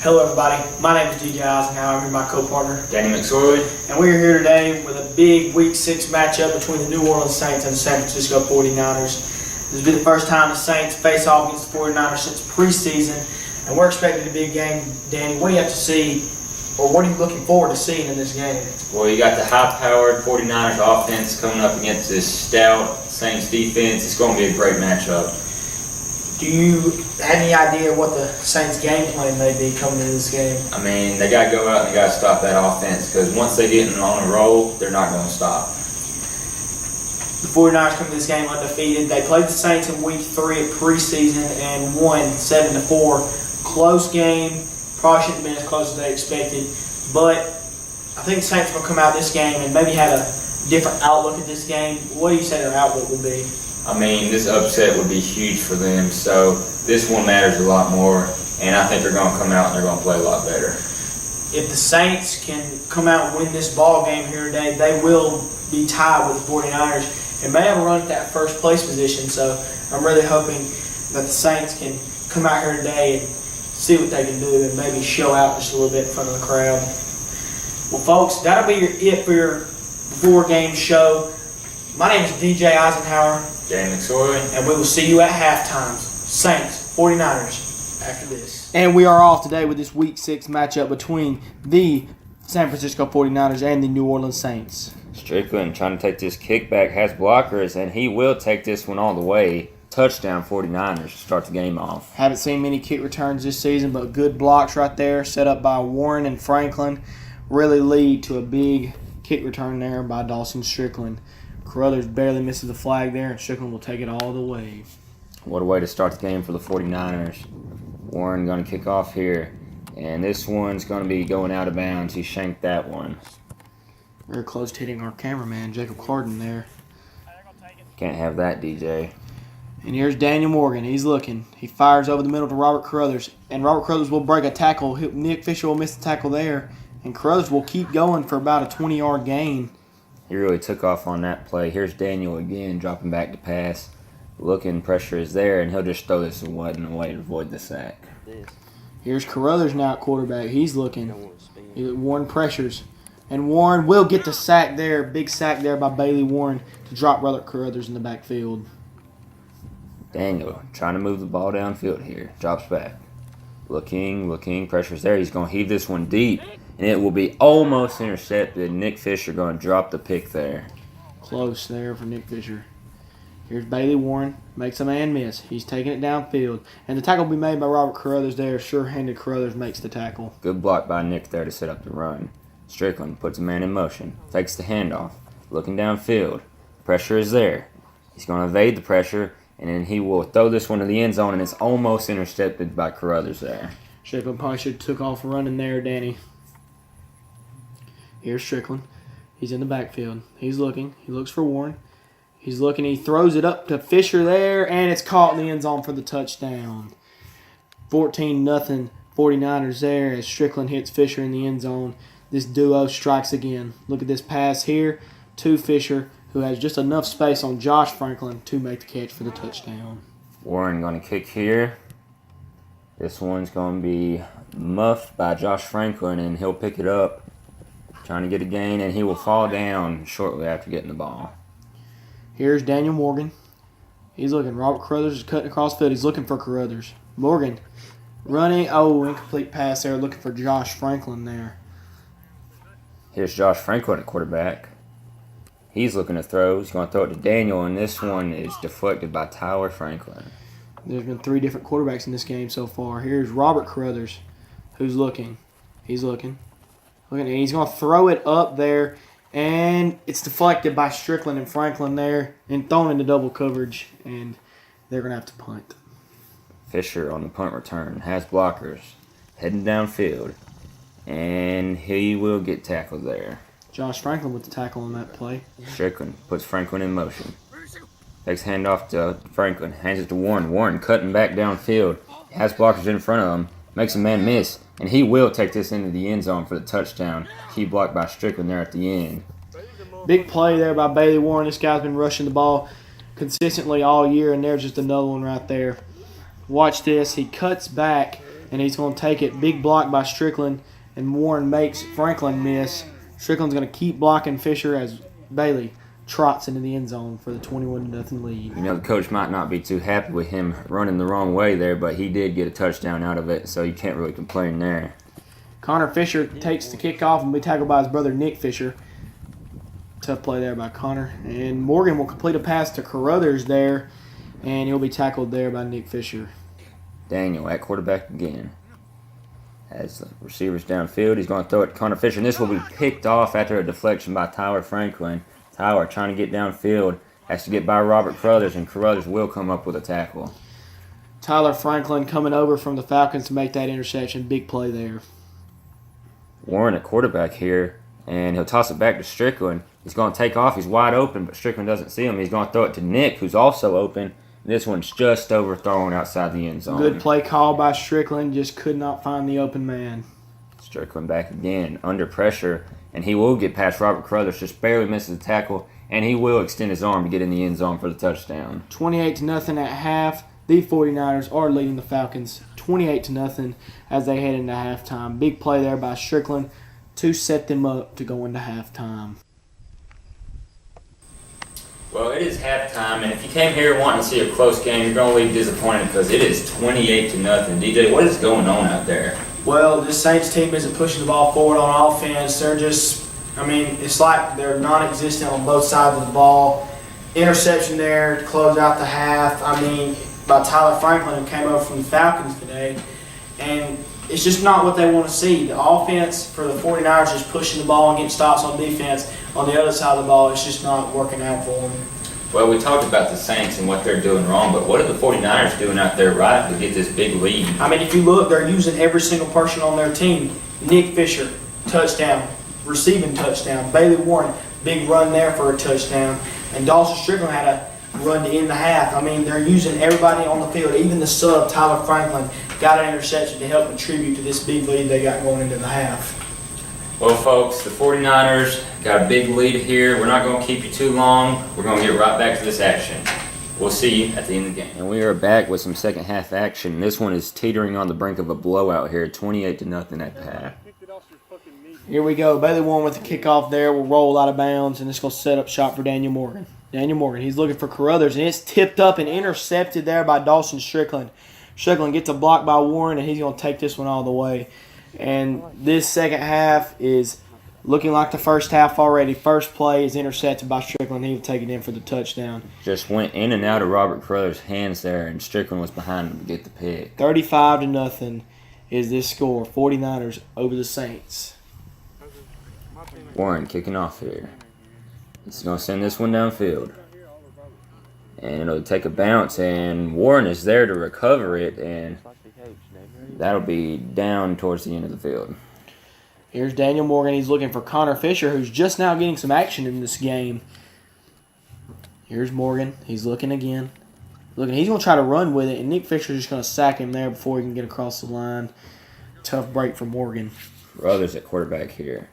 Hello everybody, my name is DJ Eisenhower. I'm here with my co-partner Danny McSorley. and we're here today with a big Week 6 matchup between the New Orleans Saints and the San Francisco 49ers. This will be the first time the Saints face off against the 49ers since preseason, and we're expecting a big game. Danny, what do you have to see, or what are you looking forward to seeing in this game? Well, you got the high-powered 49ers offense coming up against this stout Saints defense. It's going to be a great matchup. Do you have any idea what the Saints' game plan may be coming into this game? I mean, they got to go out and they got to stop that offense because once they get on a roll, they're not going to stop. The 49ers come to this game undefeated. They played the Saints in Week 3 of preseason and won 7-4. Close game. Probably shouldn't have been as close as they expected. But I think the Saints will come out this game and maybe have a different outlook at this game. What do you say their outlook will be? I mean, this upset would be huge for them, so this one matters a lot more, and I think they're going to come out and they're going to play a lot better. If the Saints can come out and win this ball game here today, they will be tied with the 49ers and may have a run at that first place position. So I'm really hoping that the Saints can come out here today and see what they can do and maybe show out just a little bit in front of the crowd. Well, folks, that'll be it for your before-game show. My name is DJ Eisenhower. Danny McSorley. And we will see you at halftime. Saints, 49ers, after this. And we are off today with this Week 6 matchup between the San Francisco 49ers and the New Orleans Saints. Strickland trying to take this kickback, has blockers, and he will take this one all the way. Touchdown 49ers to start the game off. Haven't seen many kick returns this season, but good blocks right there set up by Warren and Franklin really lead to a big kick return there by Dawson Strickland. Carruthers barely misses the flag there, and Strickland will take it all the way. What a way to start the game for the 49ers. Warren going to kick off here, and this one's going to be going out of bounds. He shanked that one. Very close to hitting our cameraman, Jacob Carden there. Can't have that, DJ. And here's Daniel Morgan. He's looking. He fires over the middle to Robert Carruthers, and Robert Carruthers will break a tackle. Nick Fisher will miss the tackle there, and Carruthers will keep going for about a 20-yard gain. He really took off on that play. Here's Daniel again, dropping back to pass. Looking, pressure is there, and he'll just throw this away to avoid the sack. Here's Carruthers now at quarterback. He's looking. Warren pressures. And Warren will get the sack there. Big sack there by Bailey Warren to drop Robert Carruthers in the backfield. Daniel trying to move the ball downfield here. Drops back. Looking, pressure's there. He's going to heave this one deep. And it will be almost intercepted. Nick Fisher going to drop the pick there. Close there for Nick Fisher. Here's Bailey Warren. Makes a man miss. He's taking it downfield. And the tackle will be made by Robert Carruthers there. Sure-handed Carruthers makes the tackle. Good block by Nick there to set up the run. Strickland puts a man in motion. Fakes the handoff. Looking downfield. Pressure is there. He's going to evade the pressure. And then he will throw this one to the end zone. And it's almost intercepted by Carruthers there. Strickland probably should have took off running there, Danny. Here's Strickland. He's in the backfield. He's looking. He looks for Warren. He's looking. He throws it up to Fisher there, and it's caught in the end zone for the touchdown. 14-0 49ers there as Strickland hits Fisher in the end zone. This duo strikes again. Look at this pass here to Fisher, who has just enough space on Josh Franklin to make the catch for the touchdown. Warren going to kick here. This one's going to be muffed by Josh Franklin, and he'll pick it up. Trying to get a gain, and he will fall down shortly after getting the ball. Here's Daniel Morgan. He's looking. Robert Carruthers is cutting across the field. He's looking for Carruthers. Morgan running. Oh, incomplete pass there. Looking for Josh Franklin there. Here's Josh Franklin at quarterback. He's looking to throw. He's going to throw it to Daniel, and this one is deflected by Tyler Franklin. There's been 3 different quarterbacks in this game so far. Here's Robert Carruthers, who's looking. He's looking. And he's going to throw it up there, and it's deflected by Strickland and Franklin there and thrown into double coverage, and they're going to have to punt. Fisher on the punt return has blockers, heading downfield, and he will get tackled there. Josh Franklin with the tackle on that play. Strickland puts Franklin in motion. Takes handoff to Franklin, hands it to Warren. Warren cutting back downfield, has blockers in front of him, makes a man miss. And he will take this into the end zone for the touchdown. Key blocked by Strickland there at the end. Big play there by Bailey Warren. This guy's been rushing the ball consistently all year, and there's just another one right there. Watch this. He cuts back, and he's going to take it. Big block by Strickland, and Warren makes Franklin miss. Strickland's going to keep blocking Fisher as Bailey trots into the end zone for the 21-0 lead. You know, the coach might not be too happy with him running the wrong way there, but he did get a touchdown out of it, so you can't really complain there. Connor Fisher takes the kickoff and be tackled by his brother Nick Fisher. Tough play there by Connor. And Morgan will complete a pass to Carruthers there, and he'll be tackled there by Nick Fisher. Daniel at quarterback again. As the receivers downfield, he's going to throw it to Connor Fisher, and this will be picked off after a deflection by Tyler Franklin. Tyler trying to get downfield, has to get by Robert Carruthers, and Carruthers will come up with a tackle. Tyler Franklin coming over from the Falcons to make that interception. Big play there. Warren at quarterback here, and he'll toss it back to Strickland. He's going to take off. He's wide open, but Strickland doesn't see him. He's going to throw it to Nick, who's also open. This one's just overthrown outside the end zone. Good play call by Strickland. Just could not find the open man. Strickland back again, under pressure, and he will get past Robert Carruthers. Just barely misses the tackle, and he will extend his arm to get in the end zone for the touchdown. 28-0 at half. The 49ers are leading the Falcons 28-0 as they head into halftime. Big play there by Strickland to set them up to go into halftime. Well, it is halftime, and if you came here wanting to see a close game, you're going to leave disappointed because it is 28-0. DJ, what is going on out there? Well, this Saints team isn't pushing the ball forward on offense. They're just, it's like they're non-existent on both sides of the ball. Interception there to close out the half. By Tyler Franklin, who came over from the Falcons today. And it's just not what they want to see. The offense for the 49ers is pushing the ball and getting stops on defense. On the other side of the ball, it's just not working out for them. Well, we talked about the Saints and what they're doing wrong, but what are the 49ers doing out there right to get this big lead? If you look, they're using every single person on their team. Nick Fisher, touchdown, receiving touchdown. Bailey Warren, big run there for a touchdown. And Dawson Strickland had a run to end the half. They're using everybody on the field. Even the sub, Tyler Franklin, got an interception to help contribute to this big lead they got going into the half. Well, folks, the 49ers got a big lead here. We're not going to keep you too long. We're going to get right back to this action. We'll see you at the end of the game. And we are back with some second half action. This one is teetering on the brink of a blowout here, 28-0 at the half. Here we go. Bailey Warren with the kickoff there. Will roll out of bounds, and it's going to set up shop for Daniel Morgan. Daniel Morgan, he's looking for Carruthers, and it's tipped up and intercepted there by Dawson Strickland. Strickland gets a block by Warren, and he's going to take this one all the way. And this second half is looking like the first half already. First play is intercepted by Strickland. He'll take it in for the touchdown. Just went in and out of Robert Carruthers' hands there, and Strickland was behind him to get the pick. 35-0 is this score. 49ers over the Saints. Warren kicking off here. He's going to send this one downfield. And it'll take a bounce, and Warren is there to recover it, and that'll be down towards the end of the field. Here's Daniel Morgan. He's looking for Connor Fisher, who's just now getting some action in this game. Here's Morgan. He's looking again. He's going to try to run with it, and Nick Fisher's just going to sack him there before he can get across the line. Tough break for Morgan. Brothers at quarterback here.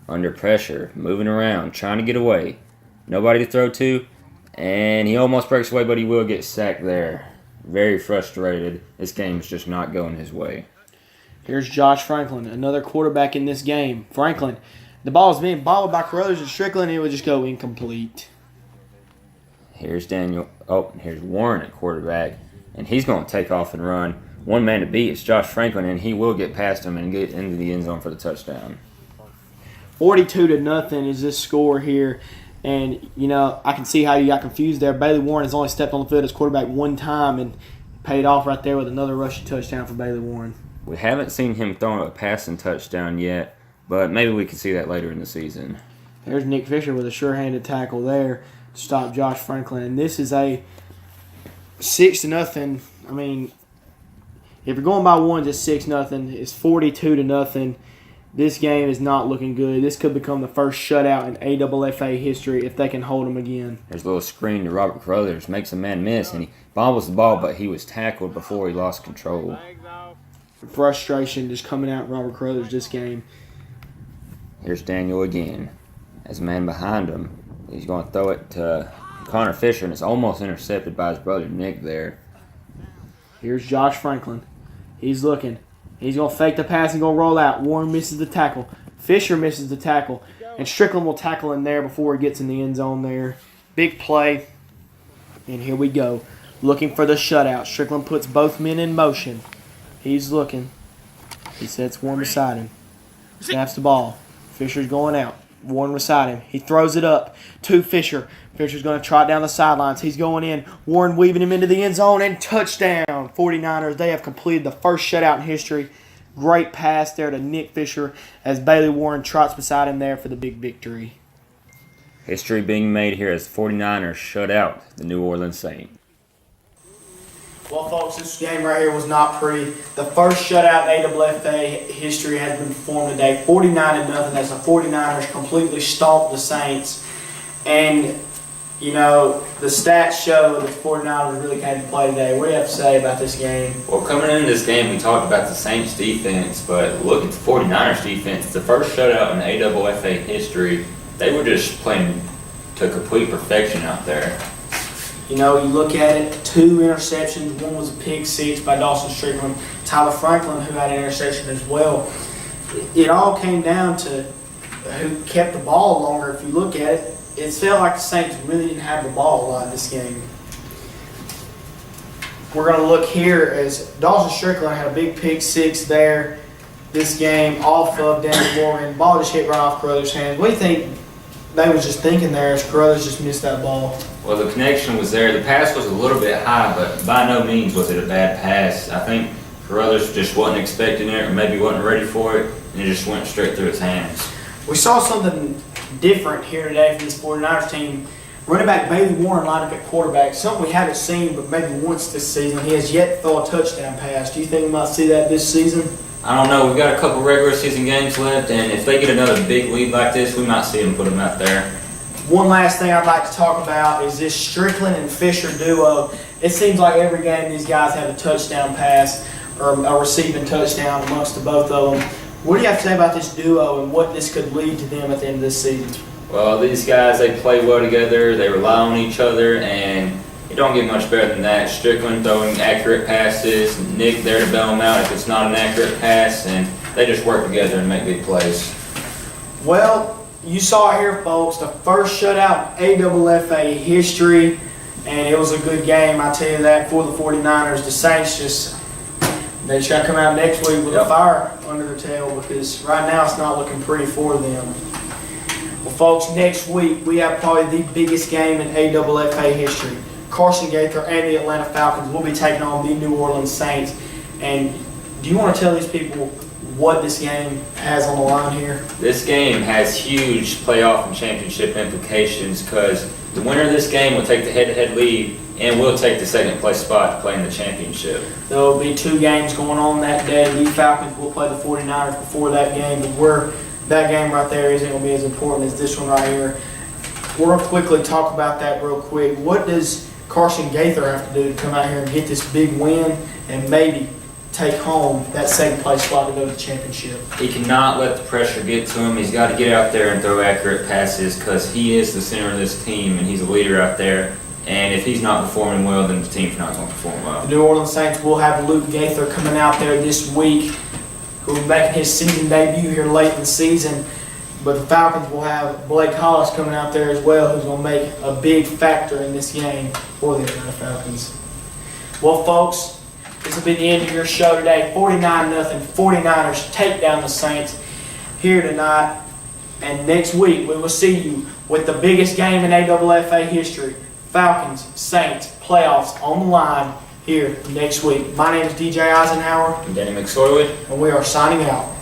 Under pressure, moving around, trying to get away. Nobody to throw to, and he almost breaks away, but he will get sacked there. Very frustrated. This game is just not going his way. Here's Josh Franklin, another quarterback in this game. Franklin, the ball is being balled by Carruthers and Strickland, and it would just go incomplete. Here's here's Warren at quarterback, and he's going to take off and run. One man to beat is Josh Franklin, and he will get past him and get into the end zone for the touchdown. 42-0 is this score here. And, I can see how you got confused there. Bailey Warren has only stepped on the field as quarterback one time and paid off right there with another rushing touchdown for Bailey Warren. We haven't seen him throw a passing touchdown yet, but maybe we can see that later in the season. There's Nick Fisher with a sure-handed tackle there to stop Josh Franklin. And this is a 6-0. If you're going by ones, it's 6-0. It's 42-0. This game is not looking good. This could become the first shutout in AFFA history if they can hold them again. There's a little screen to Robert Carruthers. Makes a man miss, and he bobbles the ball, but he was tackled before he lost control. Frustration just coming out Robert Carruthers this game. Here's Daniel again. As a man behind him, he's going to throw it to Connor Fisher, and it's almost intercepted by his brother Nick there. Here's Josh Franklin. He's looking. He's going to fake the pass and going to roll out. Warren misses the tackle. Fisher misses the tackle. And Strickland will tackle him there before he gets in the end zone there. Big play. And here we go. Looking for the shutout. Strickland puts both men in motion. He's looking. He sets Warren beside him. Snaps the ball. Fisher's going out. Warren beside him. He throws it up to Fisher. Fisher's going to trot down the sidelines. He's going in. Warren weaving him into the end zone and touchdown. 49ers, they have completed the first shutout in history. Great pass there to Nick Fisher as Bailey Warren trots beside him there for the big victory. History being made here as 49ers shut out the New Orleans Saints. Well, folks, this game right here was not pretty. The first shutout in AFFA history has been performed today. 49-0 as the 49ers completely stomped the Saints. And, you know, the stats show that the 49ers really came to play today. What do you have to say about this game? Well, coming into this game, we talked about the Saints defense, but look at the 49ers defense. It's the first shutout in AFFA history. They were just playing to complete perfection out there. You know, you look at it, 2 interceptions. One was a pick six by Dawson Strickland. Tyler Franklin, who had an interception as well. It all came down to who kept the ball longer. If you look at it, it felt like the Saints really didn't have the ball a lot in this game. We're going to look here as Dawson Strickland had a big pick six there this game off of Danny Morgan. Ball just hit right off Carruthers' hands. What do you think they was just thinking there as Carruthers just missed that ball? Well, the connection was there. The pass was a little bit high, but by no means was it a bad pass. I think Carruthers just wasn't expecting it or maybe wasn't ready for it, and it just went straight through his hands. We saw something different here today from this 49ers team. Running back Bailey Warren lined up at quarterback, something we haven't seen but maybe once this season. He has yet to throw a touchdown pass. Do you think we might see that this season? I don't know. We've got a couple regular season games left, and if they get another big lead like this, we might see them put them out there. One last thing I'd like to talk about is this Strickland and Fisher duo. It seems like every game these guys have a touchdown pass or a receiving touchdown amongst the both of them. What do you have to say about this duo and what this could lead to them at the end of this season? Well, these guys, they play well together. They rely on each other, and it don't get much better than that. Strickland throwing accurate passes, Nick there to bail them out if it's not an accurate pass, and they just work together and make big plays. Well, you saw it here, folks. The first shutout in AFFA history, and it was a good game, I tell you that, for the 49ers. The Saints they just got to come out next week with a fire under their tail because right now it's not looking pretty for them. Well, folks, next week we have probably the biggest game in AFFA history. Carson Gaither and the Atlanta Falcons will be taking on the New Orleans Saints. And do you want to tell these people what this game has on the line here? This game has huge playoff and championship implications because the winner of this game will take the head-to-head lead and will take the second place spot to play in the championship. There will be 2 games going on that day. The Falcons will play the 49ers before that game, but that game right there isn't going to be as important as this one right here. We're going to quickly talk about that real quick. What does Carson Gaither have to do to come out here and get this big win and maybe take home that second place spot to go to the championship? He cannot let the pressure get to him. He's got to get out there and throw accurate passes because he is the center of this team and he's a leader out there. And if he's not performing well, then the team's not going to perform well. The New Orleans Saints will have Luke Gaither coming out there this week, who will be making his season debut here late in the season. But the Falcons will have Blake Hollis coming out there as well, who's going to make a big factor in this game for the Atlanta Falcons. Well, folks, this will be the end of your show today. 49-0, 49ers take down the Saints here tonight. And next week, we will see you with the biggest game in AFFA history. Falcons, Saints, playoffs on the line here next week. My name is DJ Eisenhower. I'm Danny McSorley. And we are signing out.